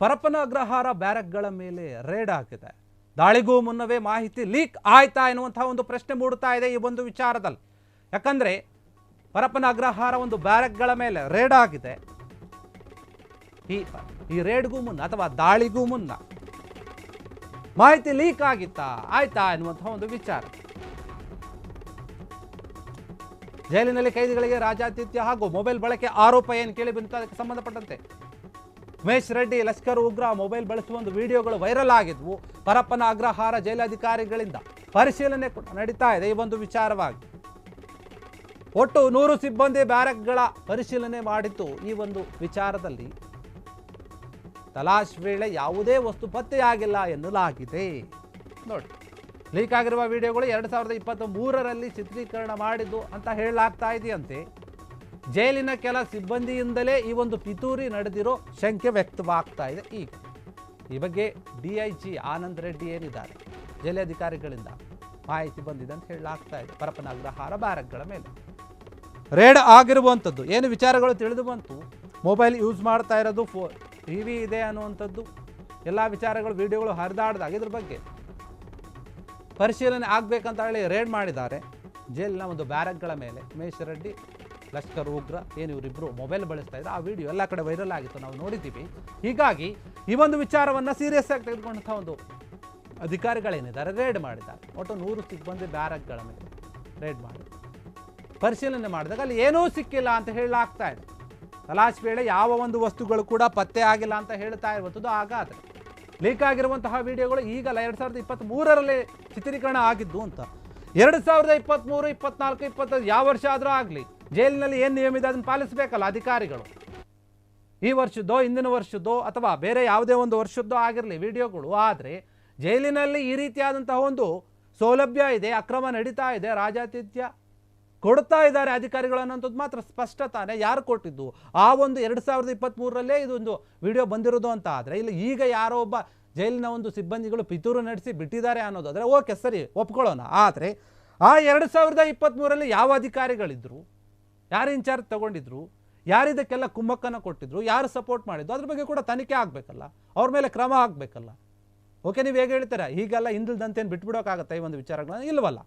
ಪರಪ್ಪನ ಅಗ್ರಹಾರ ಬ್ಯಾರಕ್ಗಳ ಮೇಲೆ ರೇಡ್ ಆಗಿದೆ. ದಾಳಿಗೂ ಮುನ್ನವೇ ಮಾಹಿತಿ ಲೀಕ್ ಆಯ್ತಾ ಎನ್ನುವಂತಹ ಒಂದು ಪ್ರಶ್ನೆ ಮೂಡುತ್ತಾ ಇದೆ ಈ ಒಂದು ವಿಚಾರದಲ್ಲಿ. ಯಾಕಂದ್ರೆ ಪರಪ್ಪನ ಅಗ್ರಹಾರ ಒಂದು ಬ್ಯಾರಕ್ಗಳ ಮೇಲೆ ರೇಡ್ ಆಗಿದೆ. ಈ ರೇಡ್ಗೂ ಮುನ್ನ ಅಥವಾ ದಾಳಿಗೂ ಮುನ್ನ ಮಾಹಿತಿ ಲೀಕ್ ಆಯ್ತಾ ಎನ್ನುವಂತಹ ಒಂದು ವಿಚಾರ. ಜೈಲಿನಲ್ಲಿ ಕೈದಿಗಳಿಗೆ ರಾಜಾತಿಥ್ಯ ಹಾಗೂ ಮೊಬೈಲ್ ಬಳಕೆ ಆರೋಪ ಏನು ಕೇಳಿ ಬಂತು ಅದಕ್ಕೆ ಸಂಬಂಧಪಟ್ಟಂತೆ ಉಮೇಶ್ ರೆಡ್ಡಿ ಲಷ್ಕರ್ ಉಗ್ರ ಮೊಬೈಲ್ ಬಳಸುವ ಒಂದು ವಿಡಿಯೋಗಳು ವೈರಲ್ ಆಗಿದ್ವು. ಪರಪ್ಪನ ಅಗ್ರಹಾರ ಜೈಲಾಧಿಕಾರಿಗಳಿಂದ ಪರಿಶೀಲನೆ ನಡೀತಾ ಇದೆ ಈ ಒಂದು ವಿಚಾರವಾಗಿ. ಒಟ್ಟು 100 ಸಿಬ್ಬಂದಿ ಬ್ಯಾರಕ್ಗಳ ಪರಿಶೀಲನೆ ಮಾಡಿದ್ದು ಈ ಒಂದು ವಿಚಾರದಲ್ಲಿ. ತಲಾಶ್ ವೇಳೆ ಯಾವುದೇ ವಸ್ತು ಪತ್ತೆಯಾಗಿಲ್ಲ ಎನ್ನಲಾಗಿದೆ. ನೋಡಿ, ಲೀಕ್ ಆಗಿರುವ ವಿಡಿಯೋಗಳು 2023ರಲ್ಲಿ ಚಿತ್ರೀಕರಣ ಮಾಡಿದ್ದು ಅಂತ ಹೇಳಲಾಗ್ತಾ ಇದೆಯಂತೆ. ಜೈಲಿನ ಕೆಲ ಸಿಬ್ಬಂದಿಯಿಂದಲೇ ಈ ಒಂದು ಪಿತೂರಿ ನಡೆದಿರೋ ಶಂಕೆ ವ್ಯಕ್ತವಾಗ್ತಾ ಇದೆ. ಈಗ ಈ ಬಗ್ಗೆ DIG ಆನಂದ್ ರೆಡ್ಡಿ ಏನಿದ್ದಾರೆ, ಜೈಲಾಧಿಕಾರಿಗಳಿಂದ ಮಾಹಿತಿ ಬಂದಿದೆ ಅಂತ ಹೇಳಲಾಗ್ತಾ ಇದೆ. ಪರಪ್ಪನ ಅಗ್ರಹಾರ ಬ್ಯಾರಕ್ಗಳ ಮೇಲೆ ರೇಡ್ ಆಗಿರುವಂಥದ್ದು ಏನು ವಿಚಾರಗಳು ತಿಳಿದು ಬಂತು. ಮೊಬೈಲ್ ಯೂಸ್ ಮಾಡ್ತಾ ಇರೋದು, TV ಇದೆ ಅನ್ನುವಂಥದ್ದು ಎಲ್ಲ ವಿಚಾರಗಳು ವಿಡಿಯೋಗಳು ಹರಿದಾಡ್ದಾಗ ಇದ್ರ ಬಗ್ಗೆ ಪರಿಶೀಲನೆ ಆಗಬೇಕಂತ ಹೇಳಿ ರೇಡ್ ಮಾಡಿದ್ದಾರೆ ಜೈಲಿನ ಒಂದು ಬ್ಯಾರಕ್ಗಳ ಮೇಲೆ. ಉಮೇಶ್ ರೆಡ್ಡಿ ಲಷ್ಕರ್ ಉಗ್ರ ಏನು ಇವರಿಬ್ಬರು ಮೊಬೈಲ್ ಬಳಸ್ತಾ ಇದ್ದಾರೆ, ಆ ವಿಡಿಯೋ ಎಲ್ಲ ಕಡೆ ವೈರಲ್ ಆಗಿತ್ತು, ನಾವು ನೋಡಿದ್ದೀವಿ. ಹೀಗಾಗಿ ಈ ಒಂದು ವಿಚಾರವನ್ನು ಸೀರಿಯಸ್ ಆಗಿ ತೆಗೆದುಕೊಂಡಂಥ ಒಂದು ಅಧಿಕಾರಿಗಳೇನಿದ್ದಾರೆ ರೇಡ್ ಮಾಡಿದ್ದಾರೆ. ಒಟ್ಟು 100 ಸಿಬ್ಬಂದಿ ಬ್ಯಾರಕ್ಗಳ ಮೇಲೆ ರೇಡ್ ಮಾಡಿ ಪರಿಶೀಲನೆ ಮಾಡಿದಾಗ ಅಲ್ಲಿ ಏನೂ ಸಿಕ್ಕಿಲ್ಲ ಅಂತ ಹೇಳಲಾಗ್ತಾ ಇದೆ. ತಲಾಶ್ ವೇಳೆ ಯಾವ ಒಂದು ವಸ್ತುಗಳು ಕೂಡ ಪತ್ತೆ ಆಗಿಲ್ಲ ಅಂತ ಹೇಳ್ತಾ ಇರುವಂಥದ್ದು. ಹಾಗಾದರೆ ಲೀಕ್ ಆಗಿರುವಂತಹ ವಿಡಿಯೋಗಳು ಈಗ 2023ರಲ್ಲಿ ಚಿತ್ರೀಕರಣ ಆಗಿದ್ದು ಅಂತ. 2023, 24, 25 ಯಾವ ವರ್ಷ ಆದರೂ ಆಗಲಿ ಜೈಲಿನಲ್ಲಿ ಏನು ನಿಯಮ ಇದೆ ಅದನ್ನು ಪಾಲಿಸಬೇಕಲ್ಲ ಅಧಿಕಾರಿಗಳು. ಈ ವರ್ಷದ್ದೋ ಹಿಂದಿನ ವರ್ಷದ್ದೋ ಅಥವಾ ಬೇರೆ ಯಾವುದೇ ಒಂದು ವರ್ಷದ್ದೋ ಆಗಿರಲಿ ವಿಡಿಯೋಗಳು. ಆದರೆ ಜೈಲಿನಲ್ಲಿ ಈ ರೀತಿಯಾದಂತಹ ಒಂದು ಸೌಲಭ್ಯ ಇದೆ, ಅಕ್ರಮ ನಡೀತಾ ಇದೆ, ರಾಜಾತಿಥ್ಯ ಕೊಡ್ತಾ ಇದ್ದಾರೆ ಅಧಿಕಾರಿಗಳು ಅನ್ನೋಂಥದ್ದು ಮಾತ್ರ ಸ್ಪಷ್ಟ ತಾನೆ. ಯಾರು ಕೊಟ್ಟಿದ್ದು? ಆ ಒಂದು 2023ರಲ್ಲೇ ಇದೊಂದು ವಿಡಿಯೋ ಬಂದಿರೋದು ಅಂತ ಆದರೆ ಇಲ್ಲಿ ಈಗ ಯಾರೋ ಒಬ್ಬ ಜೈಲಿನ ಒಂದು ಸಿಬ್ಬಂದಿಗಳು ಪಿತೂರು ನಡೆಸಿ ಬಿಟ್ಟಿದ್ದಾರೆ ಅನ್ನೋದಾದರೆ ಓಕೆ, ಸರಿ, ಒಪ್ಕೊಳ್ಳೋಣ. ಆದರೆ ಆ 2023ರಲ್ಲಿ ಯಾವ ಅಧಿಕಾರಿಗಳಿದ್ರು, ಯಾರು ಇನ್ಚಾರ್ಜ್ ತಗೊಂಡಿದ್ರು, ಯಾರಿದಕ್ಕೆಲ್ಲ ಕುಮ್ಮಕ್ಕನ್ನು ಕೊಟ್ಟಿದ್ರು, ಯಾರು ಸಪೋರ್ಟ್ ಮಾಡಿದ್ರು, ಅದ್ರ ಬಗ್ಗೆ ಕೂಡ ತನಿಖೆ ಆಗಬೇಕಲ್ಲ, ಅವ್ರ ಮೇಲೆ ಕ್ರಮ ಆಗಬೇಕಲ್ಲ. ಓಕೆ, ನೀವು ಹೇಗೆ ಹೇಳ್ತೀರಾ ಹೀಗೆಲ್ಲ ಹಿಂದಿಲ್ದಂತೇನು ಬಿಟ್ಬಿಡೋಕ್ಕಾಗತ್ತೆ ಈ ಒಂದು ವಿಚಾರಗಳನ್ನ? ಇಲ್ವಲ್ಲ.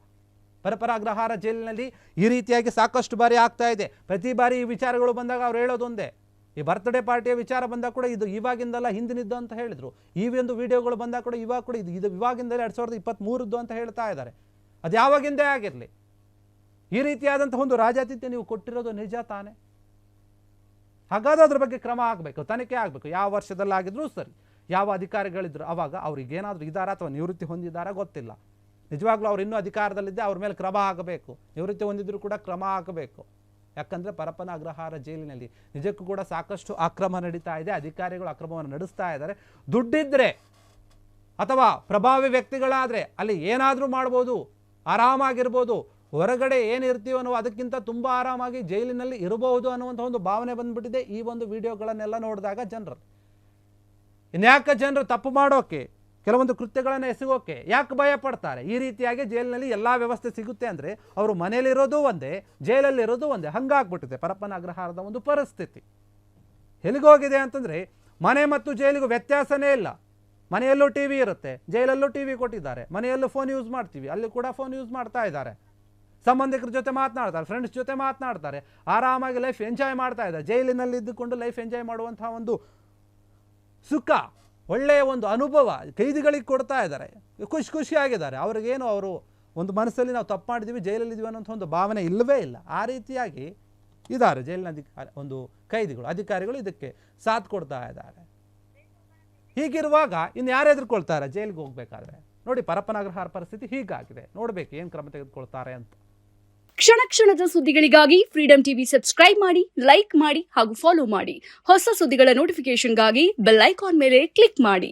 ಪರಪ್ಪನ ಅಗ್ರಹಾರ ಜೈಲಿನಲ್ಲಿ ಈ ರೀತಿಯಾಗಿ ಸಾಕಷ್ಟು ಬಾರಿ ಆಗ್ತಾ ಇದೆ. ಪ್ರತಿ ಬಾರಿ ಈ ವಿಚಾರಗಳು ಬಂದಾಗ ಅವ್ರು ಹೇಳೋದೊಂದೇ. ಈ ಬರ್ತ್ಡೇ ಪಾರ್ಟಿಯ ವಿಚಾರ ಬಂದಾಗ ಕೂಡ ಇದು ಇವಾಗಿಂದಲ್ಲ ಹಿಂದಿನಿದ್ದು ಅಂತ ಹೇಳಿದರು. ಈ ಒಂದು ವಿಡಿಯೋಗಳು ಬಂದಾಗ ಕೂಡ ಇವಾಗ ಕೂಡ ಇದು ಇವಾಗಿಂದಲೇ 2023 ಅಂತ ಹೇಳ್ತಾ ಇದ್ದಾರೆ. ಅದು ಯಾವಾಗಿಂದೇ ಆಗಿರಲಿ ಈ ರೀತಿಯಾದಂಥ ಒಂದು ರಾಜಾತಿಥ್ಯ ನೀವು ಕೊಟ್ಟಿರೋದು ನಿಜ ತಾನೇ? ಹಾಗಾದ್ರೆ ಅದ್ರ ಬಗ್ಗೆ ಕ್ರಮ ಆಗಬೇಕು, ತನಿಖೆ ಆಗಬೇಕು. ಯಾವ ವರ್ಷದಲ್ಲಾಗಿದ್ರೂ ಸರಿ, ಯಾವ ಅಧಿಕಾರಿಗಳಿದ್ರು ಅವಾಗ ಅವ್ರಿಗೇನಾದರೂ ಇದ್ದಾರಾ ಅಥವಾ ನಿವೃತ್ತಿ ಹೊಂದಿದ್ದಾರಾ ಗೊತ್ತಿಲ್ಲ. ನಿಜವಾಗ್ಲೂ ಅವ್ರು ಇನ್ನೂ ಅಧಿಕಾರದಲ್ಲಿದ್ದೆ, ಅವ್ರ ಮೇಲೆ ಕ್ರಮ ಆಗಬೇಕು. ನಿವೃತ್ತಿ ಹೊಂದಿದ್ರು ಕೂಡ ಕ್ರಮ ಆಗಬೇಕು. ಯಾಕಂದರೆ ಪರಪ್ಪನ ಅಗ್ರಹಾರ ಜೈಲಿನಲ್ಲಿ ನಿಜಕ್ಕೂ ಕೂಡ ಸಾಕಷ್ಟು ಅಕ್ರಮ ನಡೀತಾ ಇದೆ. ಅಧಿಕಾರಿಗಳು ಅಕ್ರಮವನ್ನು ನಡೆಸ್ತಾ ಇದ್ದಾರೆ. ದುಡ್ಡಿದ್ರೆ ಅಥವಾ ಪ್ರಭಾವಿ ವ್ಯಕ್ತಿಗಳಾದರೆ ಅಲ್ಲಿ ಏನಾದರೂ ಮಾಡ್ಬೋದು, ಆರಾಮಾಗಿರ್ಬೋದು. ಹೊರಗಡೆ ಏನಿರ್ತೀವೋ ಅನ್ನೋ ಅದಕ್ಕಿಂತ ತುಂಬ ಆರಾಮಾಗಿ ಜೈಲಿನಲ್ಲಿ ಇರಬಹುದು ಅನ್ನುವಂಥ ಒಂದು ಭಾವನೆ ಬಂದ್ಬಿಟ್ಟಿದೆ ಈ ಒಂದು ವಿಡಿಯೋಗಳನ್ನೆಲ್ಲ ನೋಡಿದಾಗ ಜನರು. ಇನ್ಯಾಕೆ ಜನರು ತಪ್ಪು ಮಾಡೋಕೆ, ಕೆಲವೊಂದು ಕೃತ್ಯಗಳನ್ನು ಎಸಗೋಕೆ ಯಾಕೆ ಭಯ ಪಡ್ತಾರೆ? ಈ ರೀತಿಯಾಗಿ ಜೈಲಿನಲ್ಲಿ ಎಲ್ಲ ವ್ಯವಸ್ಥೆ ಸಿಗುತ್ತೆ ಅಂದರೆ ಅವರು ಮನೆಯಲ್ಲಿರೋದು ಒಂದೇ, ಜೈಲಲ್ಲಿರೋದು ಒಂದೇ. ಹಂಗಾಗ್ಬಿಟ್ಟಿದೆ ಪರಪ್ಪನ ಅಗ್ರಹಾರದ ಒಂದು ಪರಿಸ್ಥಿತಿ. ಎಲ್ಲಿಗೋಗಿದೆ ಅಂತಂದರೆ ಮನೆ ಮತ್ತು ಜೈಲಿಗೂ ವ್ಯತ್ಯಾಸನೇ ಇಲ್ಲ. ಮನೆಯಲ್ಲೂ TV ಇರುತ್ತೆ, ಜೈಲಲ್ಲೂ TV ಕೊಟ್ಟಿದ್ದಾರೆ. ಮನೆಯಲ್ಲೂ ಫೋನ್ ಯೂಸ್ ಮಾಡ್ತೀವಿ, ಅಲ್ಲಿ ಕೂಡ ಫೋನ್ ಯೂಸ್ ಮಾಡ್ತಾ ಇದ್ದಾರೆ. ಸಂಬಂಧಿಕರ ಜೊತೆ ಮಾತನಾಡ್ತಾರೆ, ಫ್ರೆಂಡ್ಸ್ ಜೊತೆ ಮಾತನಾಡ್ತಾರೆ, ಆರಾಮಾಗಿ ಲೈಫ್ ಎಂಜಾಯ್ ಮಾಡ್ತಾ ಇದ್ದಾರೆ. ಜೈಲಿನಲ್ಲಿ ಇದ್ದುಕೊಂಡು ಲೈಫ್ ಎಂಜಾಯ್ ಮಾಡುವಂತಹ ಒಂದು ಸುಖ, ಒಳ್ಳೆಯ ಒಂದು ಅನುಭವ ಕೈದಿಗಳಿಗೆ ಕೊಡ್ತಾ ಇದ್ದಾರೆ. ಖುಷಿಯಾಗಿದ್ದಾರೆ. ಅವ್ರಿಗೇನು ಅವರು ಒಂದು ಮನಸ್ಸಲ್ಲಿ ನಾವು ತಪ್ಪು ಮಾಡಿದ್ದೀವಿ, ಜೈಲಲ್ಲಿದ್ದೀವಿ ಅನ್ನೋಂಥ ಒಂದು ಭಾವನೆ ಇಲ್ಲವೇ ಇಲ್ಲ. ಆ ರೀತಿಯಾಗಿ ಇದ್ದಾರೆ ಜೈಲಿನ ಒಂದು ಕೈದಿಗಳು, ಅಧಿಕಾರಿಗಳು ಇದಕ್ಕೆ ಸಾಥ್ ಕೊಡ್ತಾ ಇದ್ದಾರೆ. ಹೀಗಿರುವಾಗ ಇನ್ನು ಯಾರು ಎದುರ್ಕೊಳ್ತಾರೆ ಜೈಲಿಗೆ ಹೋಗ್ಬೇಕಾದ್ರೆ? ನೋಡಿ, ಪರಪ್ಪನ ಅಗ್ರಹಾರ ಪರಿಸ್ಥಿತಿ ಹೀಗಾಗಿದೆ. ನೋಡಬೇಕು ಏನು ಕ್ರಮ ತೆಗೆದುಕೊಳ್ತಾರೆ ಅಂತ. ಕ್ಷಣ ಕ್ಷಣದ ಸುದ್ದಿಗಳಿಗಾಗಿ ಫ್ರೀಡಂ ಟಿವಿ ಸಬ್ಸ್ಕ್ರೈಬ್ ಮಾಡಿ, ಲೈಕ್ ಮಾಡಿ ಹಾಗೂ ಫಾಲೋ ಮಾಡಿ. ಹೊಸ ಸುದ್ದಿಗಳ ನೋಟಿಫಿಕೇಶನ್ಗಾಗಿ ಬೆಲ್ ಐಕಾನ್ ಮೇಲೆ ಕ್ಲಿಕ್ ಮಾಡಿ.